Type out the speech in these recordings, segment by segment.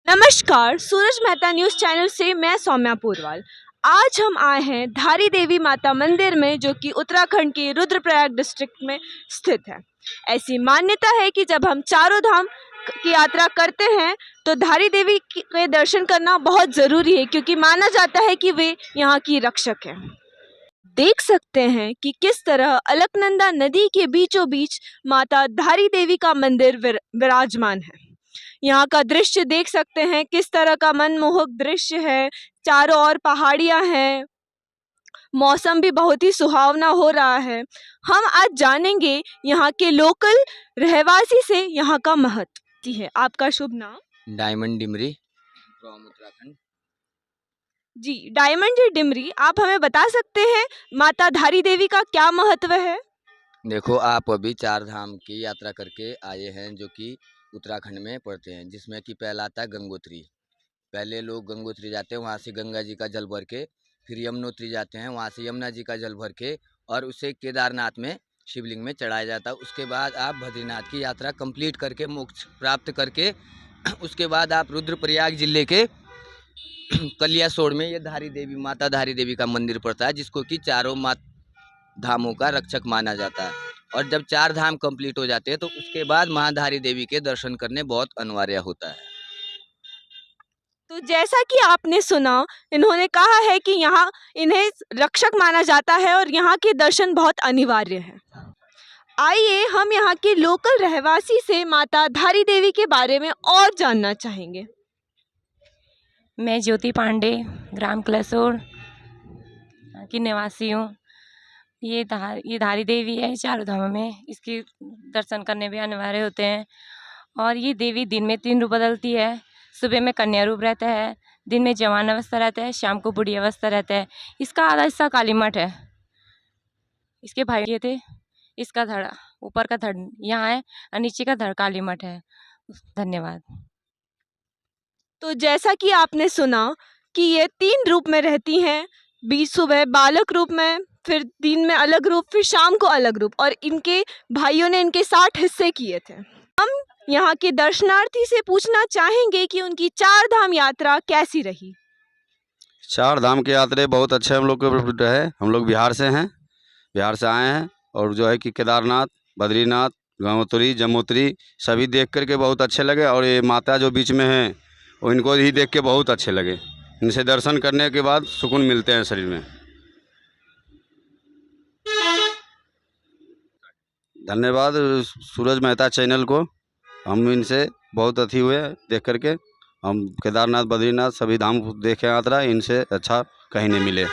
नमस्कार, सूरज Mehta news channel से मैं सौम्या पूरवाल। आज हम आए हैं धारी देवी माता मंदिर में, जो कि उत्तराखंड के रुद्रप्रयाग डिस्ट्रिक्ट में स्थित है। ऐसी मान्यता है कि जब हम चारों धाम की यात्रा करते हैं तो धारी देवी के दर्शन करना बहुत ज़रूरी है, क्योंकि माना जाता है कि वे यहाँ की रक्षक है। देख सकते हैं कि किस तरह अलकनंदा नदी के बीचों बीच माता धारी देवी का मंदिर विराजमान है। यहाँ का दृश्य देख सकते हैं, किस तरह का मनमोहक दृश्य है। चारों ओर पहाड़ियाँ हैं, मौसम भी बहुत ही सुहावना हो रहा है। हम आज जानेंगे यहाँ के लोकल रहवासी से यहाँ का महत्व है। आपका शुभ नाम? Diamond Dimri from Uttarakhand. जी, डायमंड जी डिमरी, आप हमें बता सकते हैं माता धारी देवी का क्या महत्व है? देखो, आप अभी चार धाम की यात्रा करके आए हैं जो कि उत्तराखंड में पड़ते हैं, जिसमें कि पहला आता है गंगोत्री। पहले लोग गंगोत्री जाते हैं, वहाँ से गंगा जी का जल भर के, फिर यमुनोत्री जाते हैं, वहाँ से यमुना जी का जल भर के और उसे केदारनाथ में शिवलिंग में चढ़ाया जाता है। उसके बाद आप बद्रीनाथ की यात्रा कंप्लीट करके मोक्ष प्राप्त करके उसके बाद आप रुद्रप्रयाग जिले के कलियासोड़ में ये धारी देवी माता धारी देवी का मंदिर पड़ता है, जिसको कि चारों धामों का रक्षक माना जाता है। और जब चार धाम कंप्लीट हो जाते हैं तो उसके बाद महाधारी देवी के दर्शन करने बहुत अनिवार्य होता है। तो जैसा कि आपने सुना, इन्होंने कहा है कि यहाँ इन्हें रक्षक माना जाता है और यहाँ के दर्शन बहुत अनिवार्य है। आइए हम यहाँ के लोकल रहवासी से माता धारी देवी के बारे में और जानना चाहेंगे। मैं ज्योति पांडे, ग्राम कलसोड़ की निवासी हूँ। ये धारी देवी है चारों धामों में, इसके दर्शन करने भी अनिवार्य होते हैं। और ये देवी दिन में 3 रूप बदलती है। सुबह में कन्या रूप रहता है, दिन में जवान अवस्था रहता है, शाम को बुढ़ी अवस्था रहता है। इसका आधा हिस्सा काली मठ है। इसके भाई ये थे, इसका धड़ ऊपर का धड़ यहाँ है और नीचे का धड़ काली मठ है। धन्यवाद। तो जैसा कि आपने सुना कि ये 3 रूप में रहती हैं, बीच सुबह बालक रूप में, फिर दिन में अलग रूप, फिर शाम को अलग रूप, और इनके भाइयों ने इनके 60 हिस्से किए थे। हम यहाँ के दर्शनार्थी से पूछना चाहेंगे कि उनकी 4 धाम यात्रा कैसी रही। 4 धाम की यात्रा बहुत अच्छे हम लोग को रहे। हम लोग बिहार से हैं, बिहार से आए हैं और जो है कि केदारनाथ, बद्रीनाथ, गंगोत्री, जमुनोत्री सभी देख करके बहुत अच्छे लगे। और ये माता जो बीच में हैं वो इनको ही देख के बहुत अच्छे लगे। इनसे दर्शन करने के बाद सुकून मिलते हैं शरीर में। धन्यवाद सूरज मेहता चैनल को। हम इनसे बहुत अथी हुए देख करके। हम केदारनाथ, बद्रीनाथ सभी धाम देखे यात्रा, इनसे अच्छा कहीं नहीं मिले।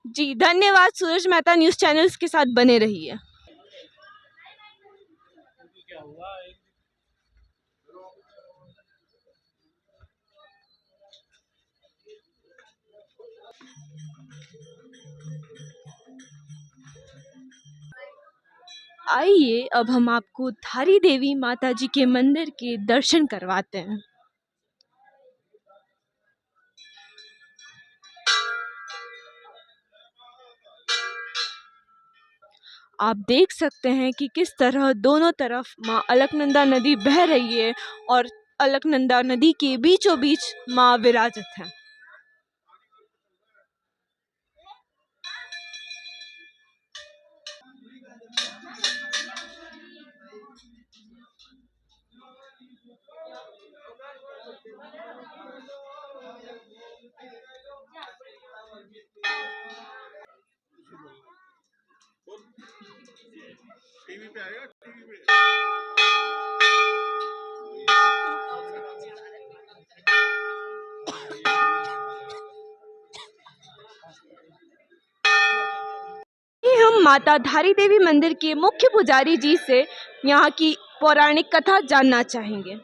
जी धन्यवाद। सूरज मेहता न्यूज़ चैनल्स के साथ बने रहिए। आइए अब हम आपको धारी देवी माता जी के मंदिर के दर्शन करवाते हैं। आप देख सकते हैं कि किस तरह दोनों तरफ माँ अलकनंदा नदी बह रही है और अलकनंदा नदी के बीचों बीच माँ विराजित है। हम माता धारी देवी मंदिर के मुख्य पुजारी जी से यहाँ की पौराणिक कथा जानना चाहेंगे।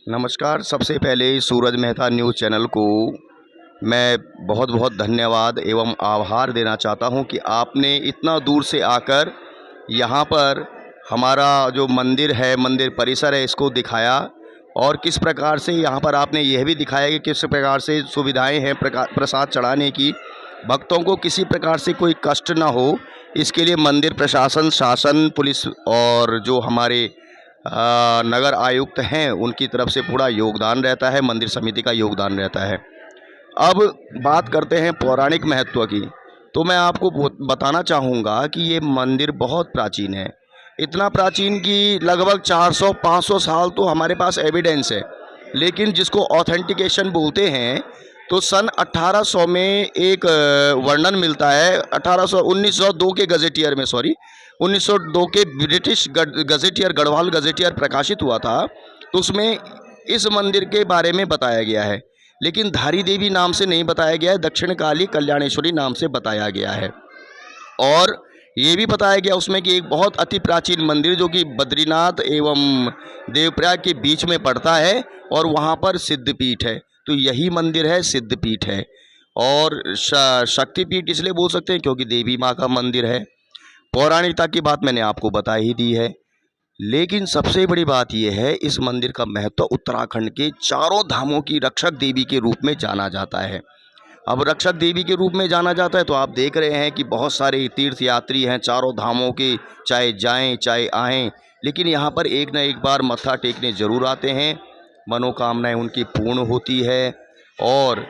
नमस्कार। सबसे पहले सूरज मेहता न्यूज़ चैनल को मैं बहुत बहुत धन्यवाद एवं आभार देना चाहता हूं कि आपने इतना दूर से आकर यहां पर हमारा जो मंदिर है, मंदिर परिसर है, इसको दिखाया। और किस प्रकार से यहां पर आपने यह भी दिखाया कि किस प्रकार से सुविधाएं हैं प्रसाद चढ़ाने की, भक्तों को किसी प्रकार से कोई कष्ट ना हो, इसके लिए मंदिर प्रशासन, शासन, पुलिस और जो हमारे नगर आयुक्त हैं उनकी तरफ से पूरा योगदान रहता है, मंदिर समिति का योगदान रहता है। अब बात करते हैं पौराणिक महत्व की, तो मैं आपको बताना चाहूँगा कि ये मंदिर बहुत प्राचीन है। इतना प्राचीन कि लगभग 400-500 साल तो हमारे पास एविडेंस है, लेकिन जिसको ऑथेंटिकेशन बोलते हैं तो सन 1800 में एक वर्णन मिलता है। 1902 के गजेटियर में 1902 के ब्रिटिश गजेटियर, गढ़वाल गजेटियर प्रकाशित हुआ था, तो उसमें इस मंदिर के बारे में बताया गया है, लेकिन धारी देवी नाम से नहीं बताया गया है, दक्षिण काली कल्याणेश्वरी नाम से बताया गया है। और ये भी बताया गया उसमें कि एक बहुत अति प्राचीन मंदिर जो कि बद्रीनाथ एवं देवप्रयाग के बीच में पड़ता है और वहाँ पर सिद्धपीठ है, तो यही मंदिर है, सिद्धपीठ है। और शक्तिपीठ इसलिए बोल सकते हैं क्योंकि देवी माँ का मंदिर है। पौराणिकता की बात मैंने आपको बता ही दी है, लेकिन सबसे बड़ी बात यह है इस मंदिर का महत्व उत्तराखंड के चारों धामों की रक्षक देवी के रूप में जाना जाता है। अब रक्षक देवी के रूप में जाना जाता है तो आप देख रहे हैं कि बहुत सारे तीर्थ यात्री हैं चारों धामों के, चाहे जाएं चाहे आएं, लेकिन यहाँ पर एक न एक बार मत्था टेकने ज़रूर आते हैं। मनोकामनाएं उनकी पूर्ण होती है और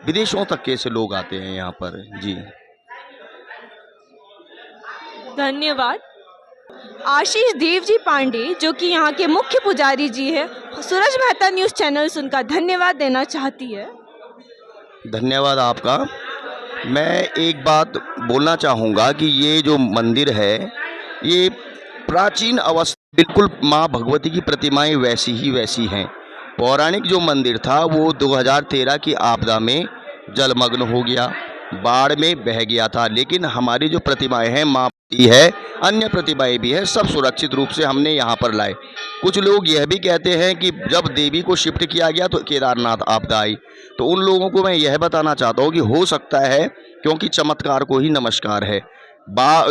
विदेशों तक के से लोग आते हैं यहाँ पर। जी धन्यवाद। आशीष देव जी पांडे जो कि यहाँ के मुख्य पुजारी जी है, सूरज मेहता न्यूज़ चैनल से उनका धन्यवाद देना चाहती है। धन्यवाद आपका। मैं एक बात बोलना चाहूँगा कि ये जो मंदिर है ये प्राचीन अवस्था, बिल्कुल माँ भगवती की प्रतिमाएं वैसी ही वैसी हैं। पौराणिक जो मंदिर था वो 2013 की आपदा में जलमग्न हो गया, बाढ़ में बह गया था, लेकिन हमारी जो प्रतिमाएं हैं, माँ है, अन्य प्रतिमाएं भी है, सब सुरक्षित रूप से हमने यहाँ पर लाए। कुछ लोग यह भी कहते हैं कि जब देवी को शिफ्ट किया गया तो केदारनाथ आपदा आई, तो उन लोगों को मैं यह बताना चाहता हूँ कि हो सकता है, क्योंकि चमत्कार को ही नमस्कार है।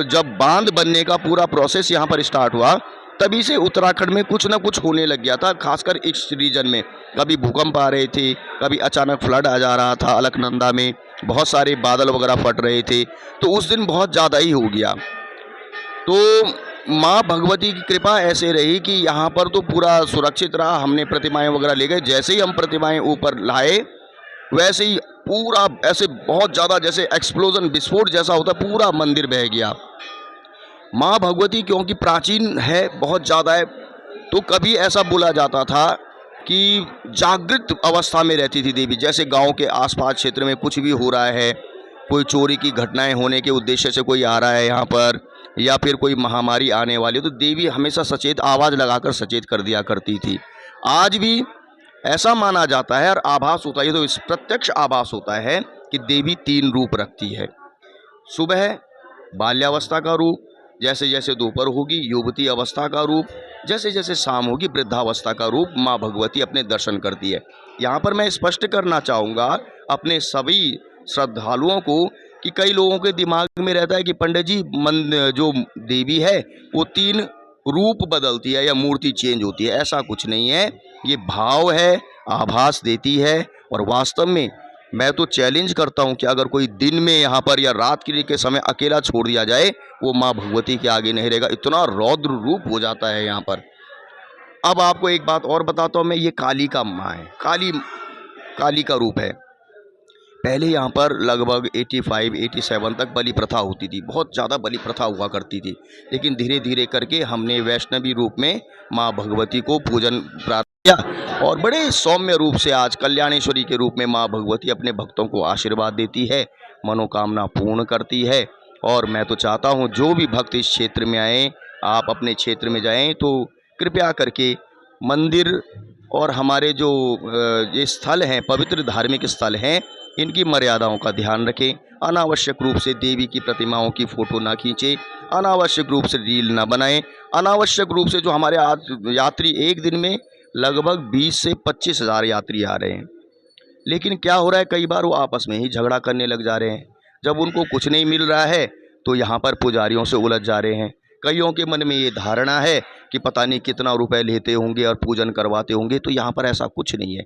जब बांध बनने का पूरा प्रोसेस यहाँ पर स्टार्ट हुआ तभी से उत्तराखंड में कुछ ना कुछ होने लग गया था, खासकर इस रीजन में। कभी भूकंप आ रहे थे, कभी अचानक फ्लड आ जा रहा था, अलकनंदा में बहुत सारे बादल वगैरह फट रहे थे, तो उस दिन बहुत ज़्यादा ही हो गया। तो माँ भगवती की कृपा ऐसे रही कि यहाँ पर तो पूरा सुरक्षित रहा। हमने प्रतिमाएं वगैरह ले गए, जैसे ही हम प्रतिमाएं ऊपर लाए वैसे ही पूरा ऐसे बहुत ज़्यादा जैसे एक्सप्लोजन, विस्फोट जैसा होता, पूरा मंदिर बह गया। माँ भगवती क्योंकि प्राचीन है, बहुत ज़्यादा है, तो कभी ऐसा बोला जाता था कि जागृत अवस्था में रहती थी देवी। जैसे गांव के आसपास क्षेत्र में कुछ भी हो रहा है, कोई चोरी की घटनाएं होने के उद्देश्य से कोई आ रहा है यहाँ पर, या फिर कोई महामारी आने वाली है, तो देवी हमेशा सचेत आवाज़ लगाकर सचेत कर दिया करती थी। आज भी ऐसा माना जाता है और आभास होता है, तो इस प्रत्यक्ष आभास होता है कि देवी 3 रूप रखती है। सुबह बाल्यावस्था का रूप, जैसे जैसे दोपहर होगी युवती अवस्था का रूप, जैसे जैसे शाम होगी वृद्धावस्था का रूप माँ भगवती अपने दर्शन करती है। यहाँ पर मैं स्पष्ट करना चाहूँगा अपने सभी श्रद्धालुओं को कि कई लोगों के दिमाग में रहता है कि पंडित जी जो देवी है वो 3 रूप बदलती है या मूर्ति चेंज होती है। ऐसा कुछ नहीं है, ये भाव है, आभास देती है। और वास्तव में मैं तो चैलेंज करता हूँ कि अगर कोई दिन में यहाँ पर या रात के समय अकेला छोड़ दिया जाए, वो माँ भगवती के आगे नहीं रहेगा, इतना रौद्र रूप हो जाता है यहाँ पर। अब आपको एक बात और बताता हूँ मैं, ये काली का माँ है, काली का रूप है। पहले यहाँ पर लगभग 85-87 तक बलि प्रथा होती थी, बहुत ज़्यादा बलि प्रथा हुआ करती थी, लेकिन धीरे धीरे करके हमने वैष्णवी रूप में माँ भगवती को पूजन प्राप्त किया और बड़े सौम्य रूप से आज कल्याणेश्वरी के रूप में माँ भगवती अपने भक्तों को आशीर्वाद देती है, मनोकामना पूर्ण करती है। और मैं तो चाहता हूँ जो भी भक्त इस क्षेत्र में आएँ, आप अपने क्षेत्र में जाएँ तो कृपया करके मंदिर और हमारे जो ये स्थल हैं, पवित्र धार्मिक स्थल हैं, इनकी मर्यादाओं का ध्यान रखें। अनावश्यक रूप से देवी की प्रतिमाओं की फ़ोटो ना खींचें, अनावश्यक रूप से रील ना बनाएं, अनावश्यक रूप से जो हमारे आज यात्री एक दिन में लगभग 20 से 25 हज़ार यात्री आ रहे हैं, लेकिन क्या हो रहा है, कई बार वो आपस में ही झगड़ा करने लग जा रहे हैं। जब उनको कुछ नहीं मिल रहा है तो यहाँ पर पुजारियों से उलझ जा रहे हैं। कईयों के मन में ये धारणा है कि पता नहीं कितना रुपए लेते होंगे और पूजन करवाते होंगे, तो यहाँ पर ऐसा कुछ नहीं है।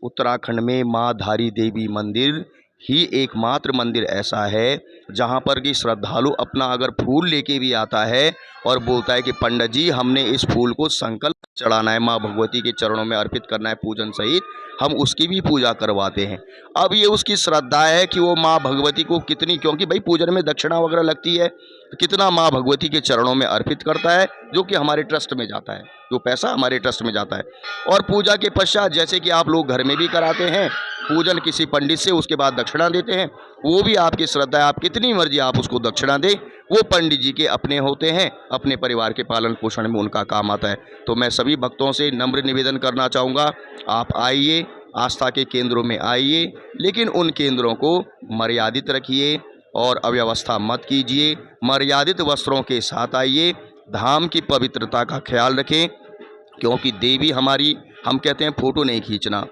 उत्तराखंड में माँ धारी देवी मंदिर ही एकमात्र मंदिर ऐसा है जहाँ पर कि श्रद्धालु अपना अगर फूल लेके भी आता है और बोलता है कि पंडित जी हमने इस फूल को संकल्प चढ़ाना है, माँ भगवती के चरणों में अर्पित करना है पूजन सहित, हम उसकी भी पूजा करवाते हैं। अब ये उसकी श्रद्धा है कि वो माँ भगवती को कितनी, क्योंकि भाई पूजन में दक्षिणा वगैरह लगती है, तो कितना माँ भगवती के चरणों में अर्पित करता है, जो कि हमारे ट्रस्ट में जाता है, जो पैसा हमारे ट्रस्ट में जाता है। और पूजा के पश्चात जैसे कि आप लोग घर में भी कराते हैं पूजन किसी पंडित से, उसके बाद दक्षिणा देते हैं, वो भी आपकी श्रद्धा है, आप कितनी मर्जी आप उसको दक्षिणा दें, वो पंडित जी के अपने होते हैं, अपने परिवार के पालन पोषण में उनका काम आता है। तो मैं सभी भक्तों से नम्र निवेदन करना चाहूँगा, आप आइए, आस्था के केंद्रों में आइए, लेकिन उन केंद्रों को मर्यादित रखिए और अव्यवस्था मत कीजिए, मर्यादित वस्त्रों के साथ आइए, धाम की पवित्रता का ख्याल रखें, क्योंकि देवी हमारी, हम कहते हैं फ़ोटो नहीं खींचना,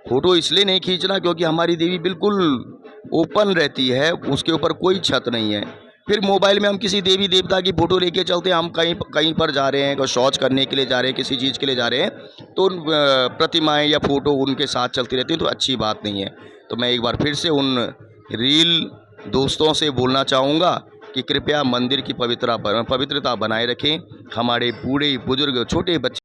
फ़ोटो इसलिए नहीं खींचना क्योंकि हमारी देवी बिल्कुल ओपन रहती है, उसके ऊपर कोई छत नहीं है। फिर मोबाइल में हम किसी देवी देवता की फ़ोटो लेके चलते हैं, हम कहीं पर जा रहे हैं, शौच करने के लिए जा रहे हैं, किसी चीज़ के लिए जा रहे हैं, तो उन प्रतिमाएँ या फ़ोटो उनके साथ चलती रहती हैं, तो अच्छी बात नहीं है। तो मैं एक बार फिर से उन रील दोस्तों से बोलना चाहूँगा कि कृपया मंदिर की पवित्रता बनाए रखें, हमारे बूढ़े बुजुर्ग छोटे बच्चे